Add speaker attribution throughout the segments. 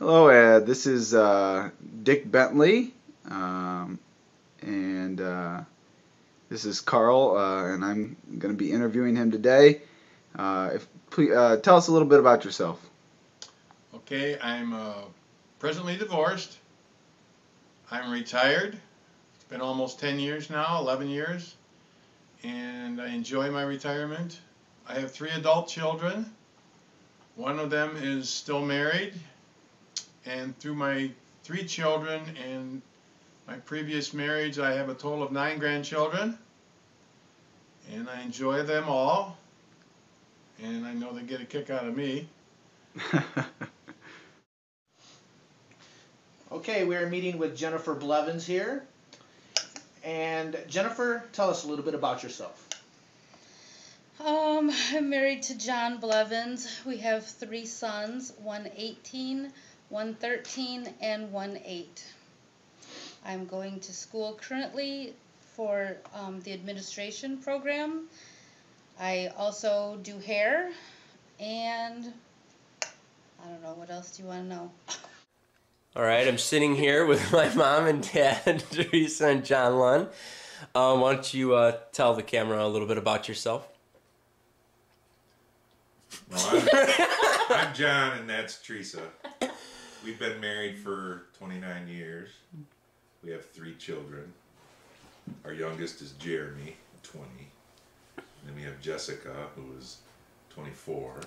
Speaker 1: Hello, this is Dick Bentley, and this is Carl, and I'm going to be interviewing him today. Please tell us a little bit about yourself.
Speaker 2: Okay, I'm presently divorced. I'm retired. It's been almost 10 years now, 11 years, and I enjoy my retirement. I have 3 adult children. One of them is still married, and through my 3 children and my previous marriage, I have a total of 9 grandchildren, and I enjoy them all, and I know they get a kick out of me.
Speaker 3: Okay, we're meeting with Jennifer Blevins here. And Jennifer, tell us a little bit about yourself.
Speaker 4: I'm married to John Blevins. We have 3 sons, one 18, one 13, and one 8. I'm going to school currently for the administration program. I also do hair, and I don't know, what else do you want to know?
Speaker 5: All right, I'm sitting here with my mom and dad, Teresa and John Lund. Why don't you tell the camera a little bit about yourself?
Speaker 6: Well, I'm John, and that's Teresa. We've been married for 29 years. We have 3 children. Our youngest is Jeremy, 20. And then we have Jessica, who is 24.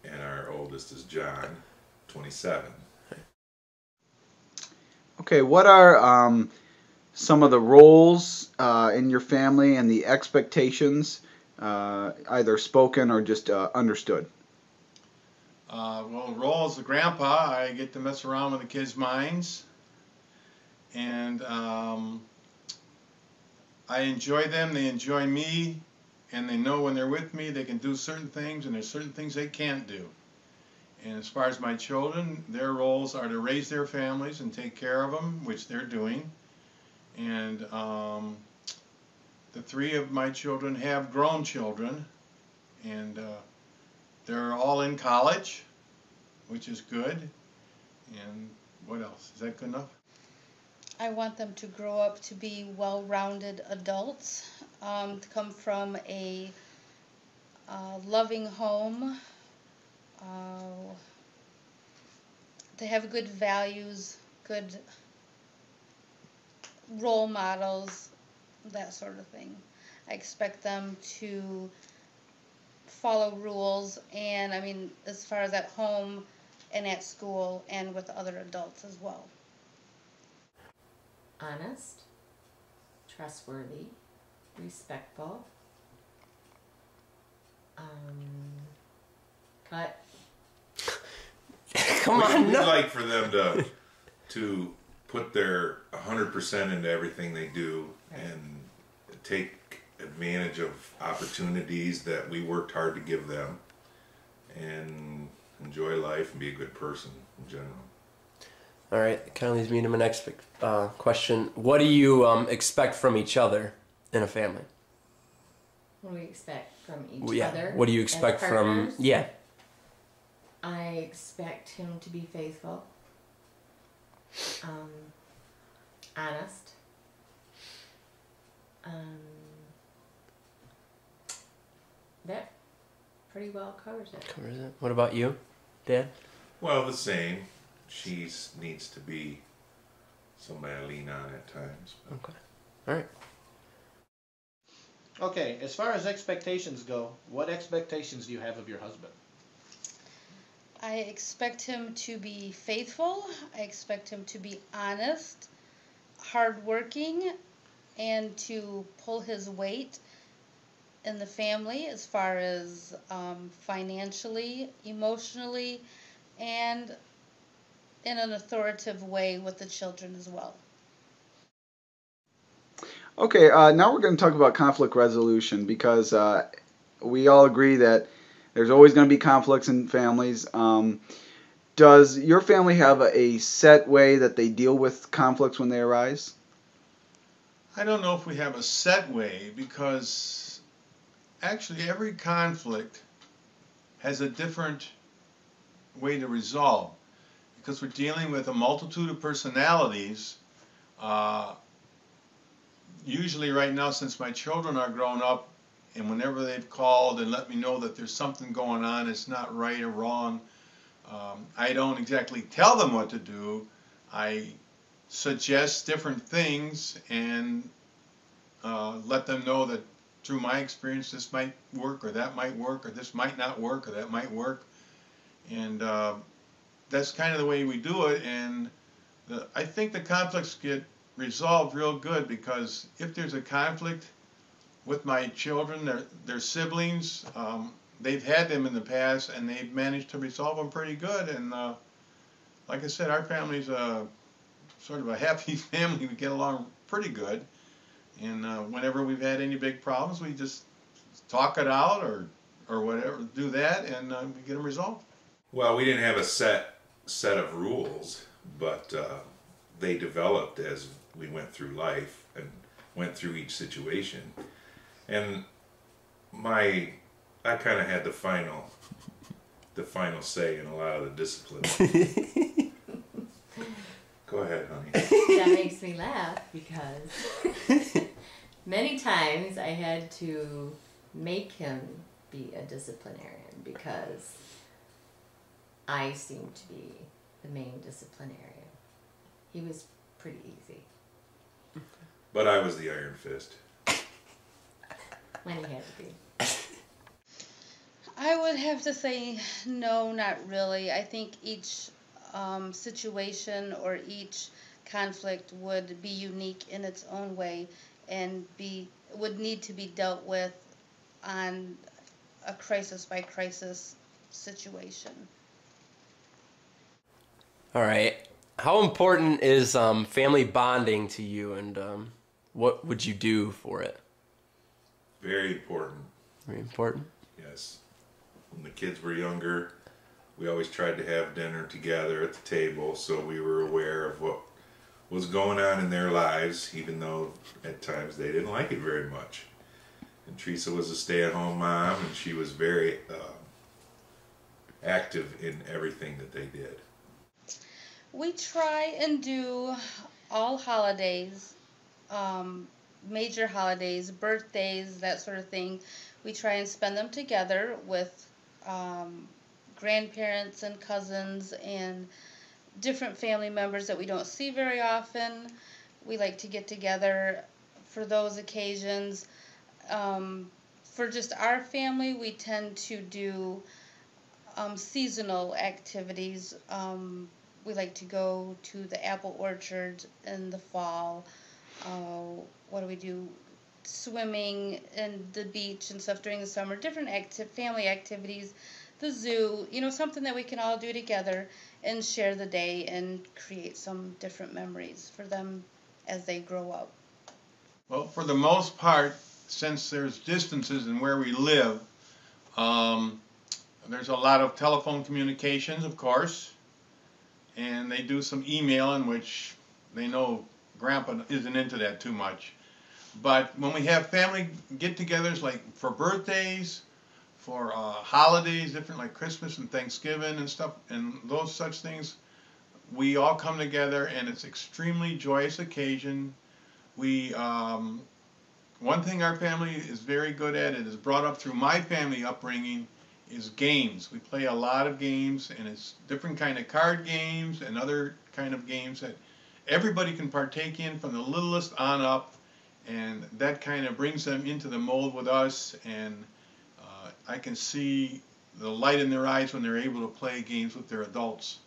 Speaker 6: And our oldest is John, 27.
Speaker 1: Okay, what are some of the roles in your family and the expectations, either spoken or just understood?
Speaker 2: Well, the role as a grandpa, I get to mess around with the kids' minds, and I enjoy them, they enjoy me, and they know when they're with me they can do certain things, and there's certain things they can't do. And as far as my children, their roles are to raise their families and take care of them, which they're doing. And the 3 of my children have grown children, and they're all in college, which is good. And what else? Is that good enough?
Speaker 4: I want them to grow up to be well-rounded adults, to come from a loving home, to have good values, good role models, that sort of thing. I expect them to follow rules, and I mean, as far as at home and at school and with other adults as well.
Speaker 7: Honest, trustworthy, respectful, cut.
Speaker 5: Come on,
Speaker 6: We'd
Speaker 5: no.
Speaker 6: like for them to put their 100% into everything they do, and take advantage of opportunities that we worked hard to give them, and enjoy life and be a good person in general.
Speaker 5: All right, it kind of leads me to my next question. What do you expect from each other in a family?
Speaker 7: What do we expect from each other?
Speaker 5: What do you expect from... Yeah.
Speaker 7: I expect him to be faithful, honest, that pretty well covers it.
Speaker 5: Covers it. What about you, Dad?
Speaker 6: Well, the same. She needs to be somebody I lean on at times.
Speaker 5: Okay. All right.
Speaker 3: Okay, as far as expectations go, what expectations do you have of your husband?
Speaker 4: I expect him to be faithful. I expect him to be honest, hardworking, and to pull his weight in the family as far as financially, emotionally, and in an authoritative way with the children as well.
Speaker 1: Okay, now we're going to talk about conflict resolution, because we all agree that there's always going to be conflicts in families. Does your family have a set way that they deal with conflicts when they arise?
Speaker 2: I don't know if we have a set way, because actually every conflict has a different way to resolve. because we're dealing with a multitude of personalities. Usually right now, since my children are grown up, and whenever they've called and let me know that there's something going on, it's not right or wrong, I don't exactly tell them what to do. I suggest different things and let them know that through my experience this might work, or that might work, or this might not work, or that might work. And that's kind of the way we do it. And I think the conflicts get resolved real good, because if there's a conflict with my children, their siblings, they've had them in the past and they've managed to resolve them pretty good. And like I said, our family's sort of a happy family. We get along pretty good. And whenever we've had any big problems, we just talk it out or whatever, do that, and we get them resolved.
Speaker 6: Well, we didn't have a set of rules, but they developed as we went through life and went through each situation. And I kind of had the final say in a lot of the discipline. Go ahead, honey.
Speaker 7: That makes me laugh because many times I had to make him be a disciplinarian because I seemed to be the main disciplinarian. He was pretty easy.
Speaker 6: But I was the iron fist.
Speaker 7: When he had to be.
Speaker 4: I would have to say no, not really. I think each situation or each conflict would be unique in its own way and would need to be dealt with on a crisis by crisis situation.
Speaker 5: All right. How important is family bonding to you, and what would you do for it?
Speaker 6: Very important.
Speaker 5: Very important?
Speaker 6: Yes. When the kids were younger, we always tried to have dinner together at the table, so we were aware of what was going on in their lives, even though at times they didn't like it very much. And Teresa was a stay-at-home mom, and she was very active in everything that they did.
Speaker 4: We try and do all holidays, major holidays, birthdays, that sort of thing. We try and spend them together with grandparents and cousins and different family members that we don't see very often. We like to get together for those occasions. For just our family, we tend to do seasonal activities. We like to go to the apple orchard in the fall. What do we do? Swimming and the beach and stuff during the summer. Different family activities. The zoo. Something that we can all do together and share the day and create some different memories for them as they grow up.
Speaker 2: Well, for the most part, since there's distances in where we live, there's a lot of telephone communications, of course, and they do some emailing, which they know Grandpa isn't into that too much. But when we have family get-togethers, like for birthdays, for holidays, different like Christmas and Thanksgiving and stuff, and those such things, we all come together, and it's extremely joyous occasion. We one thing our family is very good at, it is brought up through my family upbringing, is games. We play a lot of games, and it's different kind of card games and other kind of games that everybody can partake in from the littlest on up, and that kind of brings them into the mold with us, and I can see the light in their eyes when they're able to play games with their adults.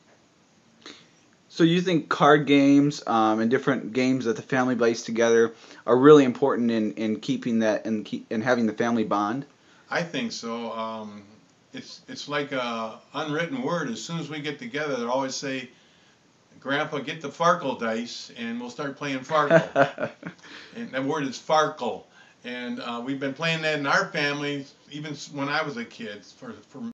Speaker 1: So you think card games and different games that the family plays together are really important in keeping that and having the family bond?
Speaker 2: I think so. It's like a unwritten word. As soon as we get together, they always say, "Grandpa, get the Farkle dice, and we'll start playing Farkle." And that word is Farkle. And we've been playing that in our family even when I was a kid for